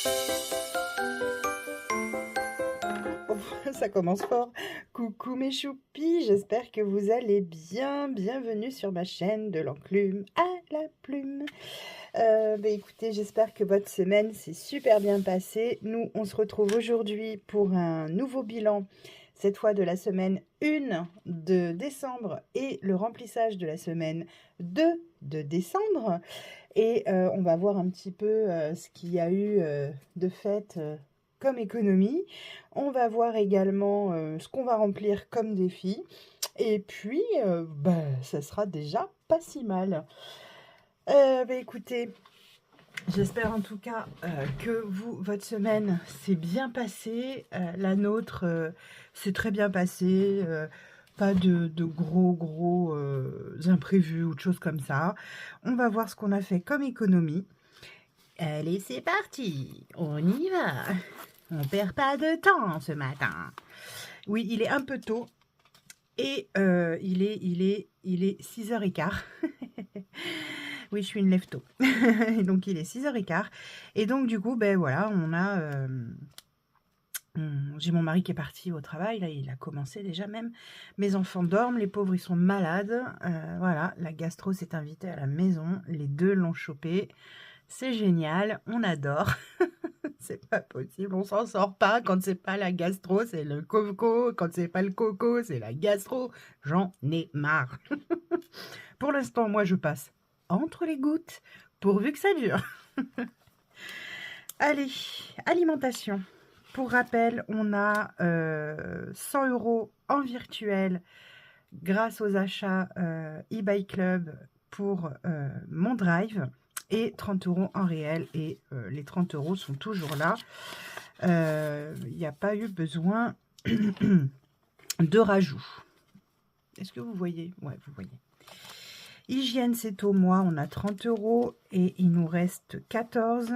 Oh, ça commence fort. Coucou mes choupis, j'espère que vous allez bien. Bienvenue sur ma chaîne de l'enclume à la plume. Écoutez, j'espère que votre semaine s'est super bien passée. Nous, on se retrouve aujourd'hui pour un nouveau bilan, cette fois de la semaine 1 de décembre et le remplissage de la semaine 2 de décembre. Et on va voir un petit peu ce qu'il y a eu de fait comme économie. On va voir également ce qu'on va remplir comme défi. Et puis, ça sera déjà pas si mal. Écoutez, j'espère en tout cas que votre semaine s'est bien passée. La nôtre s'est très bien passée. Pas de gros imprévus ou de choses comme ça. On va voir ce qu'on a fait comme économie. Allez, c'est parti. On y va. On perd pas de temps ce matin. Oui, il est un peu tôt. Et il est 6h15. Oui, je suis une lève tôt. Et donc, il est 6h15. Et donc, du coup, ben voilà, j'ai mon mari qui est parti au travail. Là, il a commencé déjà même. Mes enfants dorment. Les pauvres, ils sont malades. Voilà, la gastro s'est invitée à la maison. Les deux l'ont chopé. C'est génial. On adore. C'est pas possible, on s'en sort pas. Quand c'est pas la gastro, c'est le coco. Quand c'est pas le coco, c'est la gastro. J'en ai marre. Pour l'instant, moi, je passe entre les gouttes, pourvu que ça dure. Allez, alimentation. Pour rappel, on a 100 € en virtuel grâce aux achats eBay Club pour mon drive et 30 € en réel. Et les 30 € sont toujours là. Il n'y a pas eu besoin de rajout. Est-ce que vous voyez? Ouais, vous voyez. Hygiène, c'est au mois, on a 30 € et il nous reste 14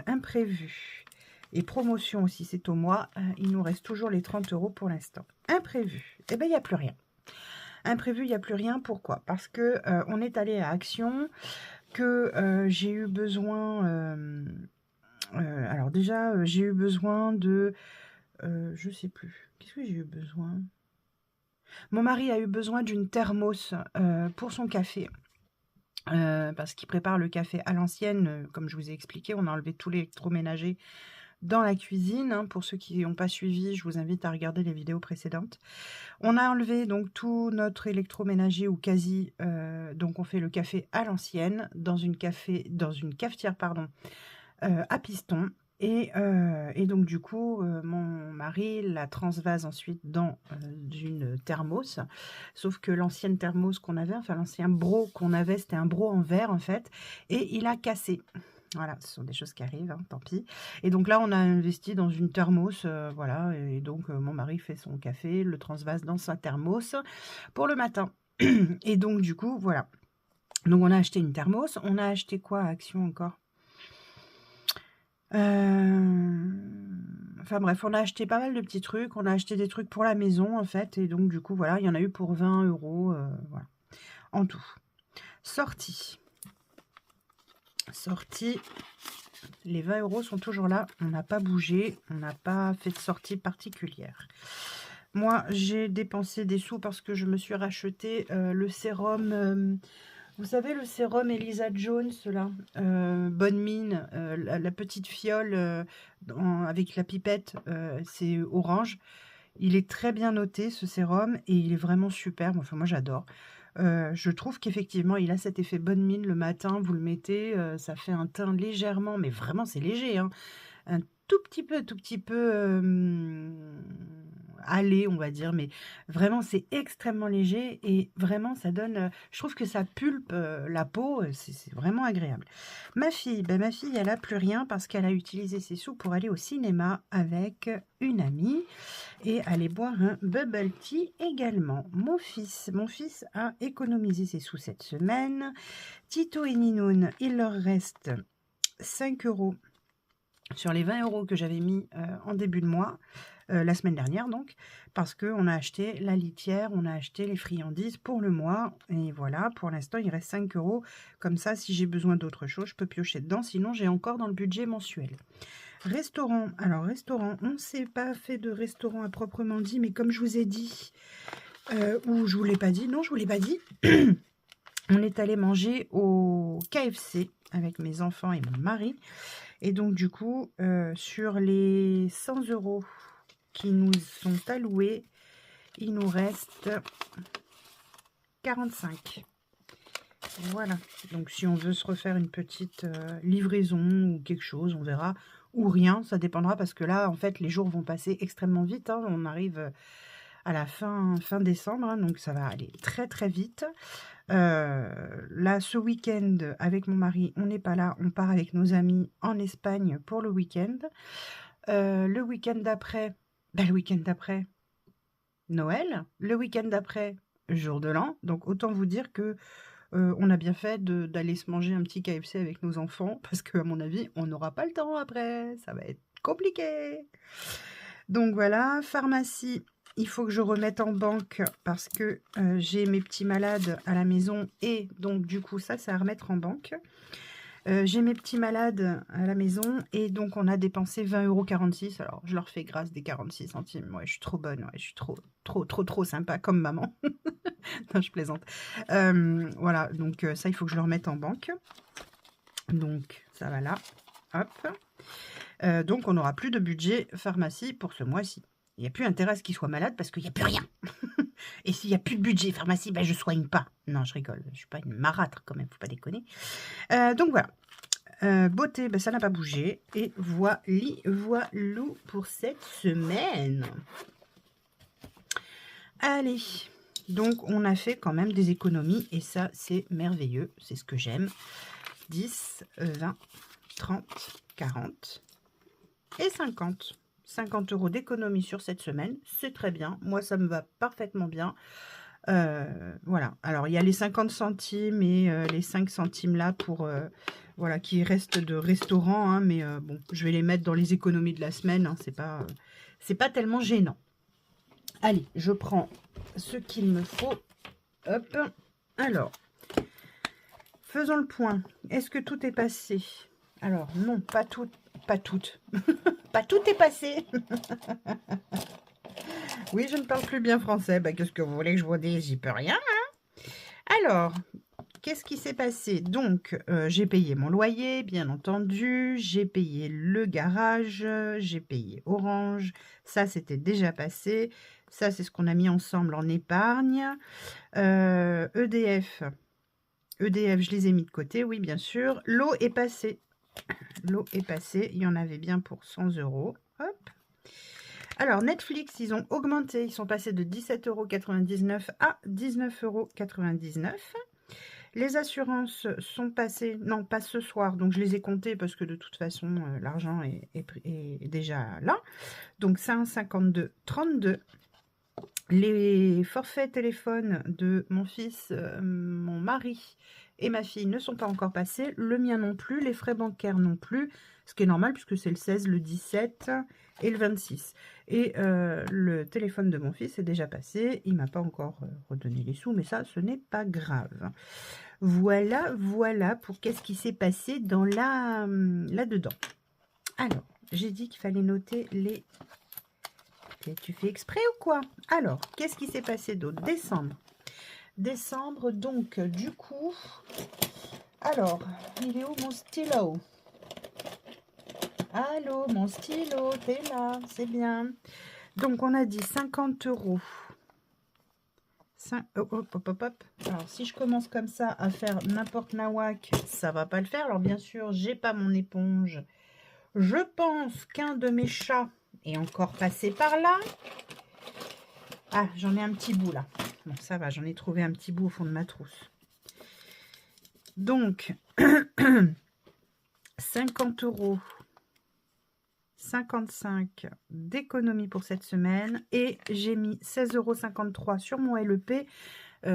imprévus. Et promotion aussi, c'est au mois, il nous reste toujours les 30 € pour l'instant. Imprévu, eh bien, il n'y a plus rien. Imprévu, il n'y a plus rien. Pourquoi? Parce que on est allé à Action, que j'ai eu besoin... alors déjà, j'ai eu besoin de... je sais plus. Qu'est-ce que j'ai eu besoin? Mon mari a eu besoin d'une thermos pour son café. Parce qu'il prépare le café à l'ancienne, comme je vous ai expliqué, on a enlevé tout l'électroménager dans la cuisine. Hein. Pour ceux qui n'ont pas suivi, je vous invite à regarder les vidéos précédentes. On a enlevé donc tout notre électroménager ou quasi, donc on fait le café à l'ancienne dans une cafetière à piston. Et donc du coup, mon mari la transvase ensuite dans une thermos. Sauf que l'ancienne thermos qu'on avait, enfin l'ancien broc qu'on avait, c'était un broc en verre en fait. Et il a cassé. Voilà, ce sont des choses qui arrivent, hein, tant pis. Et donc là, on a investi dans une thermos, voilà. Et donc, mon mari fait son café, le transvase dans sa thermos pour le matin. Et donc, du coup, voilà. Donc, on a acheté une thermos. On a acheté quoi à Action encore? Enfin bref, on a acheté pas mal de petits trucs. On a acheté des trucs pour la maison, en fait. Et donc, du coup, voilà, il y en a eu pour 20 €, voilà, en tout. Sortie. Les 20 € sont toujours là. On n'a pas bougé. On n'a pas fait de sortie particulière. Moi, j'ai dépensé des sous parce que je me suis racheté le sérum... vous savez, le sérum Elisa Jones, là, bonne mine, la petite fiole avec la pipette, c'est orange. Il est très bien noté, ce sérum, et il est vraiment superbe. Enfin, moi, j'adore. Je trouve qu'effectivement, il a cet effet bonne mine le matin. Vous le mettez, ça fait un teint légèrement, mais vraiment, c'est léger, hein, un tout petit peu allé, on va dire, mais vraiment c'est extrêmement léger et vraiment ça donne, je trouve que ça pulpe la peau, c'est vraiment agréable. Ma fille, elle a plus rien parce qu'elle a utilisé ses sous pour aller au cinéma avec une amie et aller boire un bubble tea également. Mon fils a économisé ses sous cette semaine. Tito et Ninoun, il leur reste 5 € sur les 20 € que j'avais mis en début de mois, la semaine dernière donc, parce qu'on a acheté la litière, on a acheté les friandises pour le mois. Et voilà, pour l'instant, il reste 5 €. Comme ça, si j'ai besoin d'autre chose, je peux piocher dedans. Sinon, j'ai encore dans le budget mensuel. Restaurant, alors restaurant, on ne s'est pas fait de restaurant à proprement dit, mais comme je vous ai dit, ou je vous l'ai pas dit, non, je vous l'ai pas dit, on est allé manger au KFC avec mes enfants et mon mari. Et donc, du coup, sur les 100 € qui nous sont alloués, il nous reste 45. Voilà. Donc, si on veut se refaire une petite livraison ou quelque chose, on verra. Ou rien, ça dépendra parce que là, en fait, les jours vont passer extrêmement vite. Hein. On arrive à la fin décembre, hein, donc ça va aller très très vite. Là, ce week-end, avec mon mari, on n'est pas là. On part avec nos amis en Espagne pour le week-end. Le week-end d'après, le week-end d'après, Noël. Le week-end d'après, jour de l'an. Donc, autant vous dire que on a bien fait d'aller se manger un petit KFC avec nos enfants, parce qu'à mon avis, on n'aura pas le temps après. Ça va être compliqué. Donc voilà, pharmacie, il faut que je remette en banque parce que j'ai mes petits malades à la maison et donc du coup ça c'est à remettre en banque. J'ai mes petits malades à la maison et donc on a dépensé 20,46 €. Alors je leur fais grâce des 46 centimes. Ouais, je suis trop bonne, ouais, je suis trop sympa comme maman. Non, je plaisante. Voilà, donc ça il faut que je le remette en banque. Donc ça va là, hop. Donc on n'aura plus de budget pharmacie pour ce mois-ci. Il n'y a plus intérêt à ce qu'il soit malade parce qu'il n'y a plus rien. Et s'il n'y a plus de budget pharmacie, ben je soigne pas. Non, je rigole. Je ne suis pas une marâtre quand même, faut pas déconner. Donc voilà. Beauté, ben ça n'a pas bougé. Et voilou pour cette semaine. Allez. Donc on a fait quand même des économies. Et ça, c'est merveilleux. C'est ce que j'aime. 10, 20, 30, 40 et 50. 50 € d'économie sur cette semaine, c'est très bien. Moi, ça me va parfaitement bien. Voilà. Alors, il y a les 50 centimes et les 5 centimes là pour voilà, qui restent de restaurant. Hein, mais bon, je vais les mettre dans les économies de la semaine. Hein, c'est pas tellement gênant. Allez, je prends ce qu'il me faut. Hop. Alors, faisons le point. Est-ce que tout est passé? Alors, non, pas tout. Pas toutes. Pas tout est passé. Oui, je ne parle plus bien français. Bah, qu'est-ce que vous voulez que je vous dise? J'y peux rien. Hein. Alors, qu'est-ce qui s'est passé? Donc, j'ai payé mon loyer, bien entendu. J'ai payé le garage. J'ai payé Orange. Ça, c'était déjà passé. Ça, c'est ce qu'on a mis ensemble en épargne. EDF. EDF, je les ai mis de côté, oui, bien sûr. L'eau est passée. L'eau est passée. Il y en avait bien pour 100 €. Hop. Alors, Netflix, ils ont augmenté. Ils sont passés de 17,99 € à 19,99 €. Les assurances sont passées, non, pas ce soir, donc je les ai comptées parce que de toute façon, l'argent est déjà là. Donc, 5,52,32 €. Les forfaits téléphone de mon fils, mon mari et ma fille ne sont pas encore passés. Le mien non plus, les frais bancaires non plus, ce qui est normal puisque c'est le 16, le 17 et le 26. Et le téléphone de mon fils est déjà passé. Il ne m'a pas encore redonné les sous, mais ça, ce n'est pas grave. Voilà, voilà pour qu'est-ce qui s'est passé dans là-dedans. Alors, j'ai dit qu'il fallait noter les... Tu fais exprès ou quoi? Alors, qu'est-ce qui s'est passé d'autre? Décembre. Décembre, donc, du coup... Alors, il est où mon stylo? Allô, mon stylo, t'es là, c'est bien. Donc, on a dit 50 €. Hop, hop, hop, hop. Alors, si je commence comme ça à faire n'importe nawak, ça va pas le faire. Alors, bien sûr, j'ai pas mon éponge. Je pense qu'un de mes chats est encore passé par là. Ah, j'en ai un petit bout là. Bon, ça va, j'en ai trouvé un petit bout au fond de ma trousse. Donc, 50 €, 55 d'économie pour cette semaine. Et j'ai mis 16,53 € sur mon LEP.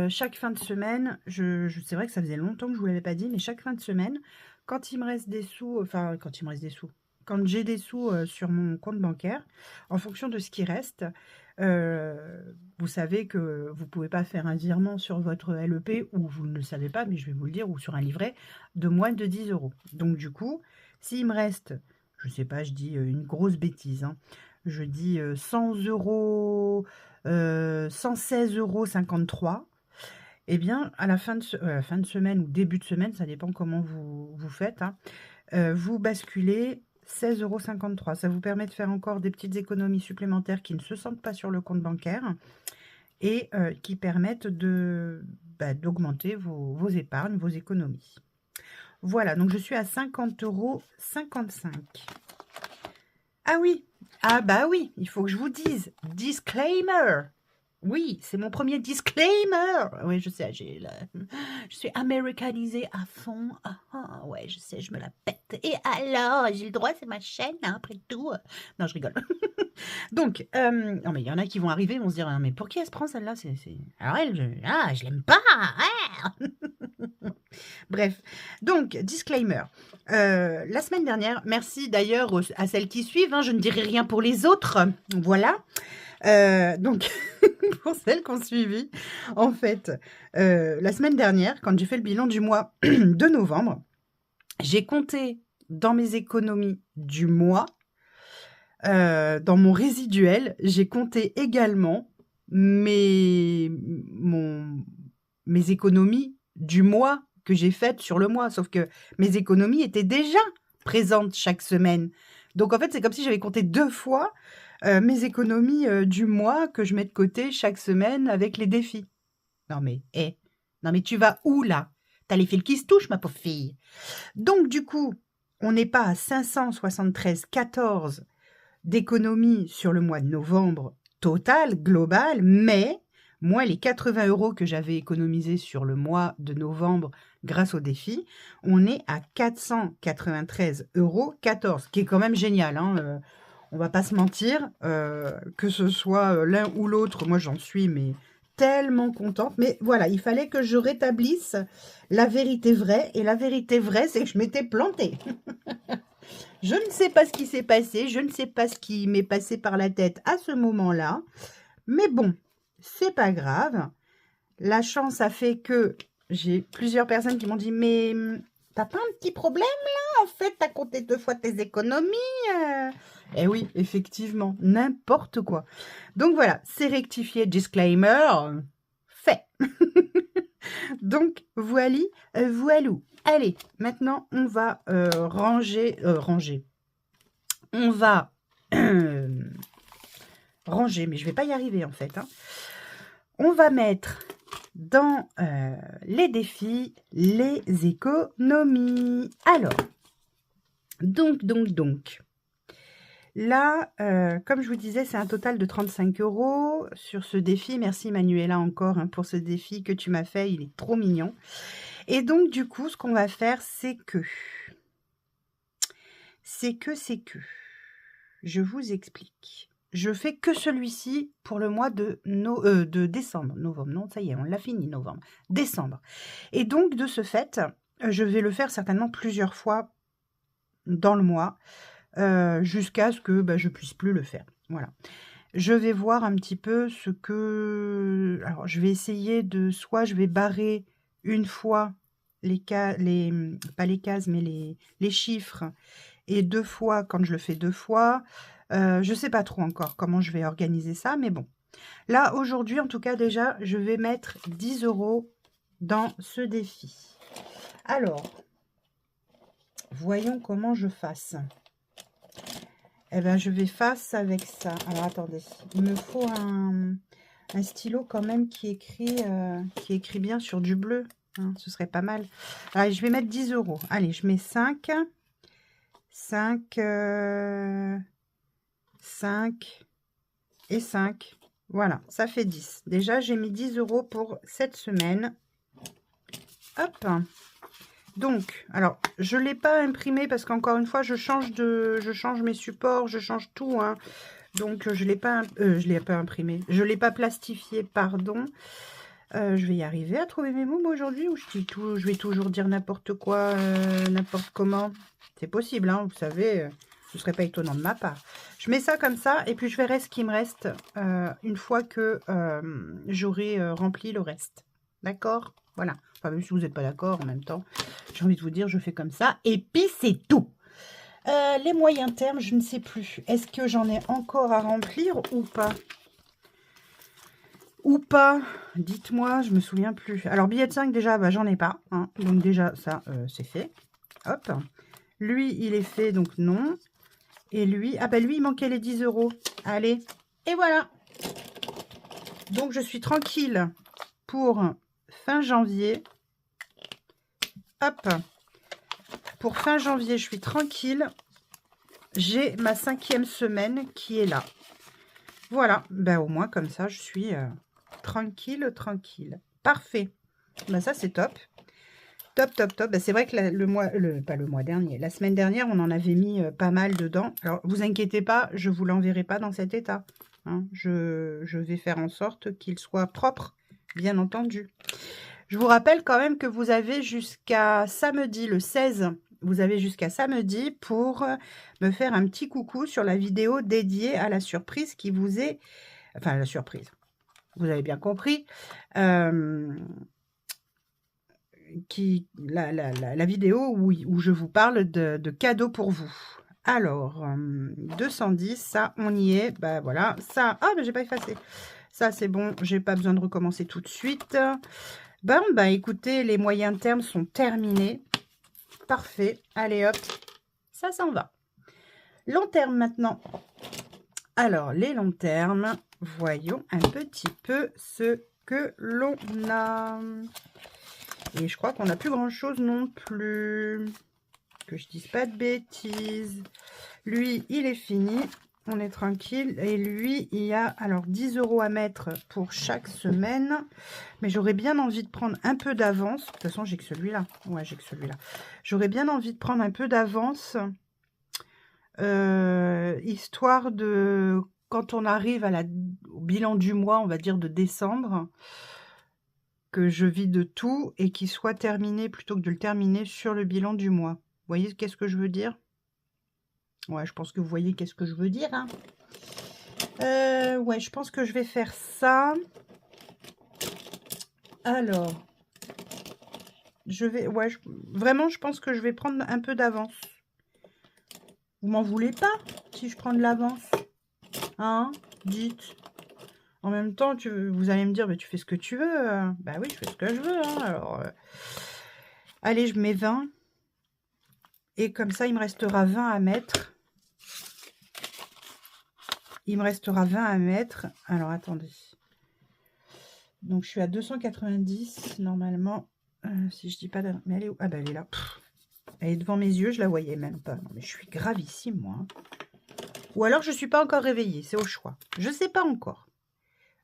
Chaque fin de semaine, c'est vrai que ça faisait longtemps que je ne vous l'avais pas dit, mais chaque fin de semaine, quand il me reste des sous, enfin, quand il me reste des sous, quand j'ai des sous sur mon compte bancaire, en fonction de ce qui reste, vous savez que vous ne pouvez pas faire un virement sur votre LEP, ou vous ne le savez pas, mais je vais vous le dire, ou sur un livret, de moins de 10 euros. Donc du coup, s'il me reste, je ne sais pas, je dis une grosse bêtise, hein, je dis 100 euros, 116,53 €, eh bien, à la fin de semaine ou début de semaine, ça dépend comment vous faites, hein, vous basculez 16,53 €. Ça vous permet de faire encore des petites économies supplémentaires qui ne se sentent pas sur le compte bancaire et qui permettent d'augmenter vos épargnes, vos économies. Voilà, donc je suis à 50,55 €. Ah oui, ah bah oui, il faut que je vous dise, disclaimer. Oui, c'est mon premier disclaimer. Oui, je sais, je suis américanisée à fond. Ouais, je sais, je me la pète. Et alors, j'ai le droit, c'est ma chaîne, hein, après tout. Non, je rigole. Donc, non, mais il y en a qui vont arriver, vont se dire, mais pour qui elle se prend celle-là? Alors elle, je l'aime pas. Bref, donc, disclaimer. La semaine dernière, merci d'ailleurs à celles qui suivent, hein, je ne dirai rien pour les autres. Voilà. Donc, pour celles qui ont suivi, en fait, la semaine dernière, quand j'ai fait le bilan du mois de novembre, j'ai compté dans mes économies du mois, dans mon résiduel, j'ai compté également mes économies du mois que j'ai faites sur le mois. Sauf que mes économies étaient déjà présentes chaque semaine. Donc, en fait, c'est comme si j'avais compté 2 fois mes économies du mois que je mets de côté chaque semaine avec les défis. Non mais, non mais tu vas où là? T'as les fils qui se touchent, ma pauvre fille. Donc du coup, on n'est pas à 573,14 d'économies sur le mois de novembre total, global, mais moi, les 80 € que j'avais économisés sur le mois de novembre grâce au défi, on est à 493,14 €, qui est quand même génial, hein, on va pas se mentir, que ce soit l'un ou l'autre, moi j'en suis mais tellement contente. Mais voilà, il fallait que je rétablisse la vérité vraie. Et la vérité vraie, c'est que je m'étais plantée. Je ne sais pas ce qui s'est passé, je ne sais pas ce qui m'est passé par la tête à ce moment-là. Mais bon, c'est pas grave. La chance a fait que j'ai plusieurs personnes qui m'ont dit « Mais t'as pas un petit problème là? En fait, t'as compté 2 fois tes économies. » Eh oui, effectivement, n'importe quoi. Donc voilà, c'est rectifié, disclaimer, fait. Donc, voilou. Allez, maintenant, on va ranger. On va ranger, mais je vais pas y arriver en fait, hein. On va mettre dans les défis les économies. Alors, donc. Là, comme je vous disais, c'est un total de 35 € sur ce défi. Merci Manuela encore, hein, pour ce défi que tu m'as fait. Il est trop mignon. Et donc, du coup, ce qu'on va faire, c'est que... Je vous explique. Je fais que celui-ci pour le mois de décembre. Novembre, non, ça y est, on l'a fini, novembre. Décembre. Et donc, de ce fait, je vais le faire certainement plusieurs fois dans le mois. Jusqu'à ce que je puisse plus le faire. Voilà. Je vais voir un petit peu ce que... Alors, je vais essayer de... Soit je vais barrer une fois pas les cases, mais les chiffres. Et 2 fois, quand je le fais 2 fois. Je sais pas trop encore comment je vais organiser ça, mais bon. Là, aujourd'hui, en tout cas, déjà, je vais mettre 10 € dans ce défi. Alors, voyons comment je fasse. Eh bien, je vais face avec ça. Alors, attendez. Il me faut un stylo quand même qui écrit bien sur du bleu. Hein, ce serait pas mal. Allez, je vais mettre 10 €. Allez, je mets 5. 5 et 5. Voilà, ça fait 10. Déjà, j'ai mis 10 € pour cette semaine. Hop. Donc, alors, je ne l'ai pas imprimé parce qu'encore une fois, je change mes supports, je change tout, hein. Donc, je ne l'ai pas imprimé. Je ne l'ai pas plastifié, pardon. Je vais y arriver à trouver mes mots aujourd'hui ou je vais toujours dire n'importe quoi, n'importe comment. C'est possible, hein, vous savez. Ce serait pas étonnant de ma part. Je mets ça comme ça et puis je verrai ce qui me reste une fois que j'aurai rempli le reste. D'accord? Voilà. Enfin, même si vous n'êtes pas d'accord en même temps, j'ai envie de vous dire, je fais comme ça. Et puis, c'est tout. Les moyens termes, je ne sais plus. Est-ce que j'en ai encore à remplir ou pas? Ou pas? Dites-moi, je me souviens plus. Alors, billet de 5, déjà, bah, j'en ai pas. Hein. Donc, déjà, ça, c'est fait. Hop. Lui, il est fait, donc non. Et lui, ah bah lui, il manquait les 10 euros. Allez, et voilà. Donc, je suis tranquille pour fin janvier. Hop. Pour fin janvier, je suis tranquille. J'ai ma 5e semaine qui est là. Voilà. Ben, au moins, comme ça, je suis tranquille, tranquille. Parfait. Ben, ça, c'est top. Top, top, top. Ben, c'est vrai que pas le mois dernier, la semaine dernière, on en avait mis pas mal dedans. Alors, vous inquiétez pas, je vous l'enverrai pas dans cet état. Hein. Je vais faire en sorte qu'il soit propre, bien entendu. Je vous rappelle quand même que vous avez jusqu'à samedi, le 16, vous avez jusqu'à samedi pour me faire un petit coucou sur la vidéo dédiée à la surprise qui vous est... Enfin, la surprise, vous avez bien compris. La vidéo où je vous parle de cadeaux pour vous. Alors, 210, ça, on y est. Bah voilà, ça... Ah, mais j'ai pas effacé. Ça, c'est bon, j'ai pas besoin de recommencer tout de suite. Bon, bah écoutez, les moyens termes sont terminés. Parfait. Allez, hop, ça s'en va. Long terme maintenant. Alors, les longs termes, voyons un petit peu ce que l'on a. Et je crois qu'on n'a plus grand-chose non plus. Que je dise pas de bêtises. Lui, il est fini. On est tranquille. Et lui, il y a alors 10 euros à mettre pour chaque semaine. Mais j'aurais bien envie de prendre un peu d'avance. De toute façon, j'ai que celui-là. Ouais, j'ai que celui-là. J'aurais bien envie de prendre un peu d'avance. Histoire de... Quand on arrive au bilan du mois, on va dire de décembre, que je vide tout et qu'il soit terminé plutôt que de le terminer sur le bilan du mois. Vous voyez qu'est-ce que je veux dire? Ouais, je pense que vous voyez qu'est-ce que je veux dire. Hein. Ouais, je pense que je vais faire ça. Alors, je vais... Ouais, vraiment, je pense que je vais prendre un peu d'avance. Vous m'en voulez pas si je prends de l'avance? Hein? Dites. En même temps, vous allez me dire, mais tu fais ce que tu veux. Bah oui, je fais ce que je veux. Hein. Alors, allez, je mets 20. Et comme ça, il me restera 20 à mettre. Il me restera 20 à mettre. Alors, attendez. Donc, je suis à 290, normalement. Si je dis pas... Mais elle est où? Ah, bah, elle est là. Pff, elle est devant mes yeux, je la voyais même pas. Non, mais je suis gravissime, moi. Ou alors, je ne suis pas encore réveillée. C'est au choix. Je ne sais pas encore.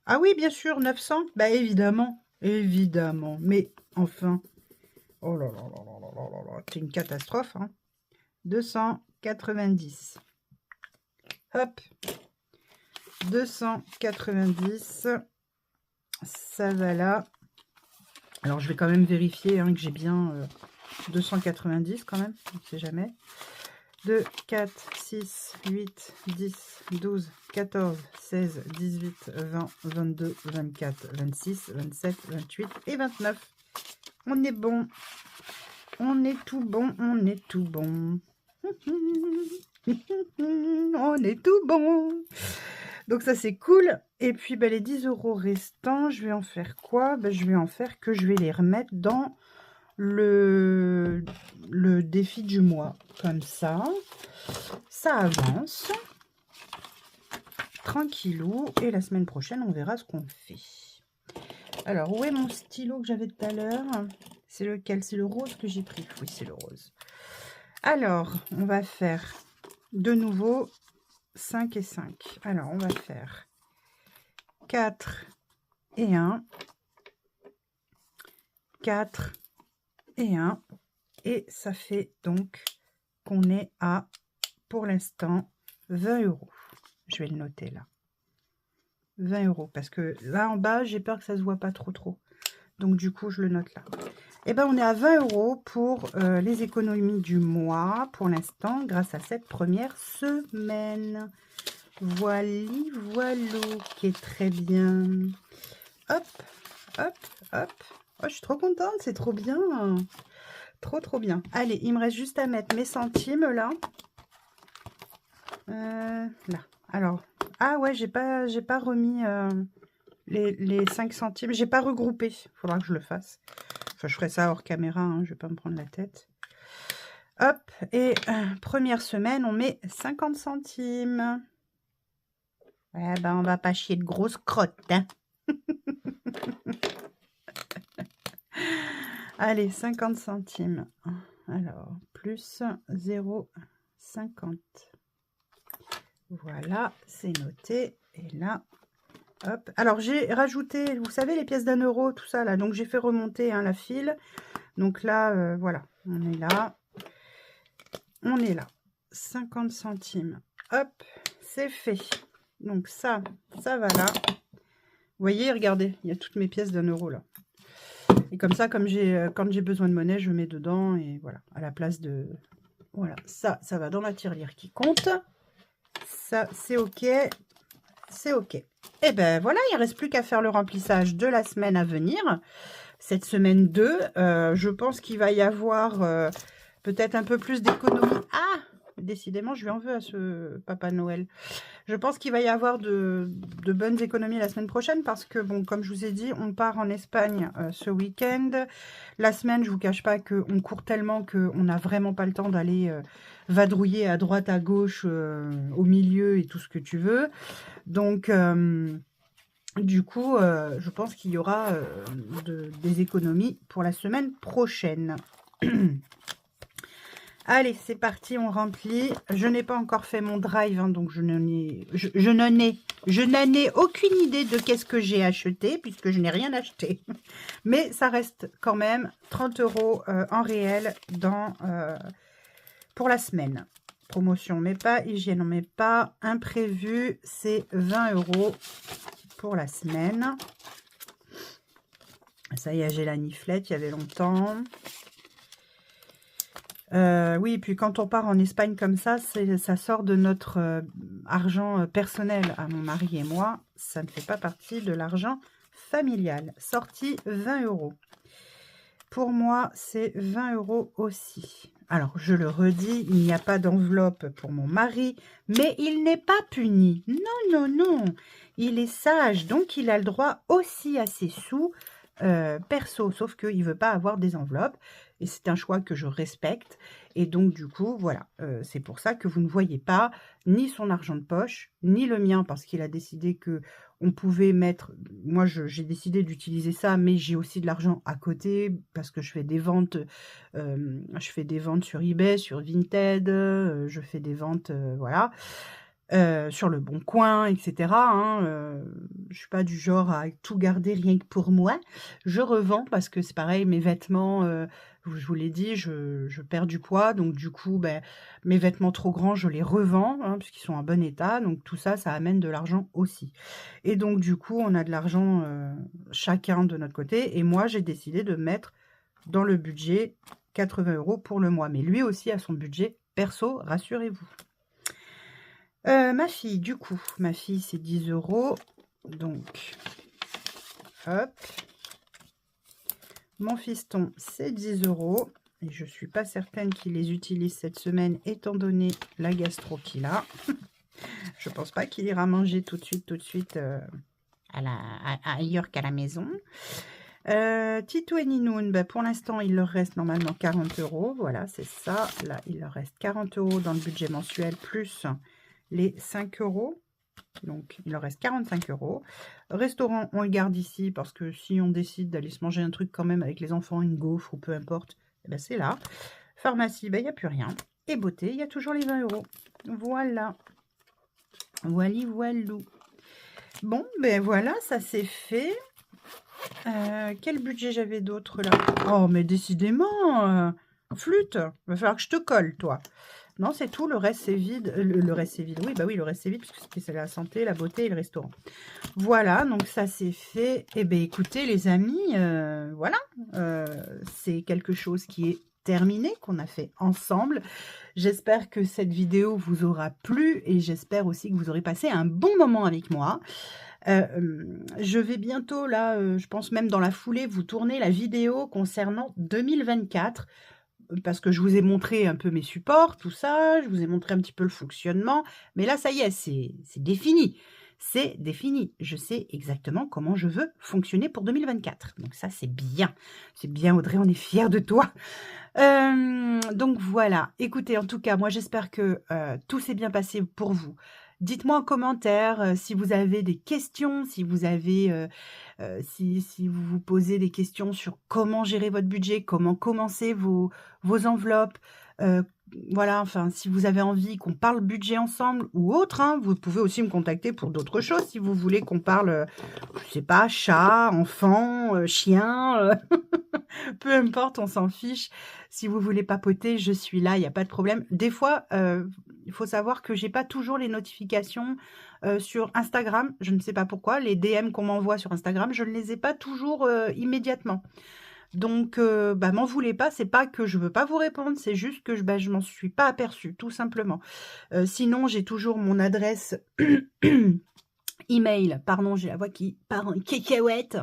Ah oui, bien sûr, 900. Bah, évidemment. Évidemment. Mais, enfin... Oh là là là là là là là. C'est une catastrophe, hein. 290. Hop. 290. Ça va là. Alors, je vais quand même vérifier hein, que j'ai bien 290 quand même. On ne sait jamais. 2, 4, 6, 8, 10, 12, 14, 16, 18, 20, 22, 24, 26, 27, 28 et 29. On est bon. On est tout bon. On est tout bon. On est tout bon. Donc ça c'est cool. Et puis ben, les 10 euros restants, je vais en faire quoi? Ben, je vais en faire que je vais les remettre dans le défi du mois. Comme ça. Ça avance. Tranquillou. Et la semaine prochaine, on verra ce qu'on fait. Alors, où est mon stylo que j'avais tout à l'heure? C'est lequel? C'est le rose que j'ai pris. Oui, c'est le rose. Alors, on va faire de nouveau 5 et 5. Alors, on va faire 4 et 1. 4 et 1. Et ça fait donc qu'on est à, pour l'instant, 20 euros. Je vais le noter là. 20 euros. Parce que là en bas, j'ai peur que ça se voit pas trop. Donc, du coup, je le note là. Et ben on est à 20 € pour les économies du mois, pour l'instant, grâce à cette première semaine. Voili, voilou, qui est très bien. Hop, hop, hop. Oh, je suis trop contente, c'est trop bien. Trop, trop bien. Allez, il me reste juste à mettre mes centimes, là. Là. Alors, ah ouais, j'ai pas remis les 5 centimes. J'ai pas regroupé. Il faudra que je le fasse. Enfin, je ferai ça hors caméra, hein, je vais pas me prendre la tête. Hop, et première semaine, on met 50 centimes. Ouais, ben, on va pas chier de grosses crottes, hein. Allez, 50 centimes. Alors, plus 0,50. Voilà, c'est noté. Et là, hop. Alors, j'ai rajouté, vous savez, les pièces d'1 €, tout ça, là. Donc, j'ai fait remonter hein, la file. Donc là, voilà, on est là. On est là. 50 centimes. Hop, c'est fait. Donc, ça va là. Vous voyez, regardez, il y a toutes mes pièces d'1 € là. Et comme ça, quand j'ai besoin de monnaie, je mets dedans. Et voilà, à la place de... Voilà, ça va dans la tirelire qui compte. Ça, c'est OK. C'est OK. Et ben voilà, il ne reste plus qu'à faire le remplissage de la semaine à venir. Cette semaine 2, je pense qu'il va y avoir peut-être un peu plus d'économie. Ah, décidément, je lui en veux à ce Papa Noël. Je pense qu'il va y avoir de bonnes économies la semaine prochaine parce que, bon, comme je vous ai dit, on part en Espagne ce week-end. La semaine, je ne vous cache pas qu'on court tellement qu'on n'a vraiment pas le temps d'aller vadrouiller à droite, à gauche, au milieu et tout ce que tu veux. Donc... du coup, je pense qu'il y aura des économies pour la semaine prochaine. Allez, c'est parti, on remplit. Je n'ai pas encore fait mon drive, hein, donc je n'en ai aucune idée de qu'est-ce que j'ai acheté, puisque je n'ai rien acheté. Mais ça reste quand même 30 € en réel pour la semaine. Promotion, mais pas. Hygiène, mais pas. Imprévu, c'est 20 €. Pour la semaine. Ça y est, j'ai la niflette, il y avait longtemps. Oui, puis quand on part en Espagne comme ça sort de notre argent personnel à mon mari et moi. Ça ne fait pas partie de l'argent familial. Sortie 20 €. Pour moi, c'est 20 € aussi. Alors, je le redis, il n'y a pas d'enveloppe pour mon mari, mais il n'est pas puni. Non, non, non. Il est sage, donc il a le droit aussi à ses sous perso, sauf qu'il ne veut pas avoir des enveloppes. Et c'est un choix que je respecte. Et donc, du coup, voilà, c'est pour ça que vous ne voyez pas ni son argent de poche, ni le mien, parce qu'il a décidé que on pouvait mettre... Moi, j'ai décidé d'utiliser ça, mais j'ai aussi de l'argent à côté, parce que je fais des ventes sur eBay, sur Vinted, je fais des ventes, voilà, sur le Bon Coin, etc. Hein, je suis pas du genre à tout garder rien que pour moi. Je revends, parce que c'est pareil, mes vêtements... je vous l'ai dit, je perds du poids, donc du coup, ben, mes vêtements trop grands, je les revends, hein, puisqu'ils sont en bon état, donc tout ça, ça amène de l'argent aussi. Et donc du coup, on a de l'argent chacun de notre côté, et moi, j'ai décidé de mettre dans le budget 80 € pour le mois, mais lui aussi a son budget perso, rassurez-vous. Ma fille, du coup, ma fille, c'est 10 €, donc, hop. Mon fiston, c'est 10 €. Et je ne suis pas certaine qu'il les utilise cette semaine, étant donné la gastro qu'il a. Je ne pense pas qu'il ira manger tout de suite ailleurs qu'à la maison. Titou et Ninoun, ben pour l'instant, il leur reste normalement 40 €. Voilà, c'est ça. Là, il leur reste 40 € dans le budget mensuel, plus les 5 €. Donc, il leur reste 45 €. Restaurant, on le garde ici parce que si on décide d'aller se manger un truc quand même avec les enfants, une gaufre ou peu importe, eh ben c'est là. Pharmacie, ben, il n'y a plus rien. Et beauté, il y a toujours les 20 €. Voilà. Voili, voilou. Bon, ben voilà, ça c'est fait. Quel budget j'avais d'autre là? Oh, mais décidément, flûte, va falloir que je te colle, toi. Non, c'est tout. Le reste, c'est vide. Le reste, c'est vide. Oui, bah oui, le reste, c'est vide, puisque c'est la santé, la beauté et le restaurant. Voilà, donc ça, c'est fait. Eh bien, écoutez, les amis, voilà. C'est quelque chose qui est terminé, qu'on a fait ensemble. J'espère que cette vidéo vous aura plu et j'espère aussi que vous aurez passé un bon moment avec moi. Je vais bientôt, là, je pense même dans la foulée, vous tourner la vidéo concernant 2024 parce que je vous ai montré un peu mes supports, tout ça, je vous ai montré un petit peu le fonctionnement, mais là, ça y est, c'est défini. C'est défini. Je sais exactement comment je veux fonctionner pour 2024. Donc ça, c'est bien. C'est bien, Audrey, on est fiers de toi. Donc voilà. Écoutez, en tout cas, moi, j'espère que tout s'est bien passé pour vous. Dites-moi en commentaire si vous avez des questions, si vous avez, si vous vous posez des questions sur comment gérer votre budget, comment commencer vos enveloppes, voilà, enfin, si vous avez envie qu'on parle budget ensemble ou autre, hein, vous pouvez aussi me contacter pour d'autres choses. Si vous voulez qu'on parle, je sais pas, chat, enfant, chien, peu importe, on s'en fiche. Si vous voulez papoter, je suis là, il n'y a pas de problème. Des fois, il faut savoir que j'ai pas toujours les notifications sur Instagram. Je ne sais pas pourquoi. Les DM qu'on m'envoie sur Instagram, je ne les ai pas toujours immédiatement. Donc, bah, m'en voulez pas, c'est pas que je veux pas vous répondre, c'est juste que je m'en suis pas aperçue, tout simplement. Sinon, j'ai toujours mon adresse email, pardon, j'ai la voix qui part en cacahuète,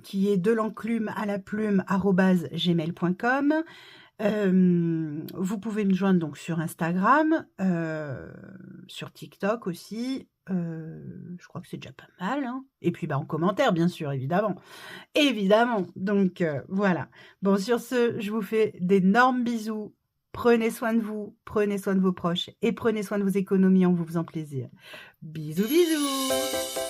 qui est de l'enclume à la plume @gmail.com. Vous pouvez me joindre donc sur Instagram, sur TikTok aussi. Je crois que c'est déjà pas mal, hein. Et puis bah, en commentaire, bien sûr, évidemment. Évidemment. Donc voilà. Bon, sur ce, je vous fais d'énormes bisous. Prenez soin de vous, prenez soin de vos proches et prenez soin de vos économies en vous faisant plaisir. Bisous, bisous.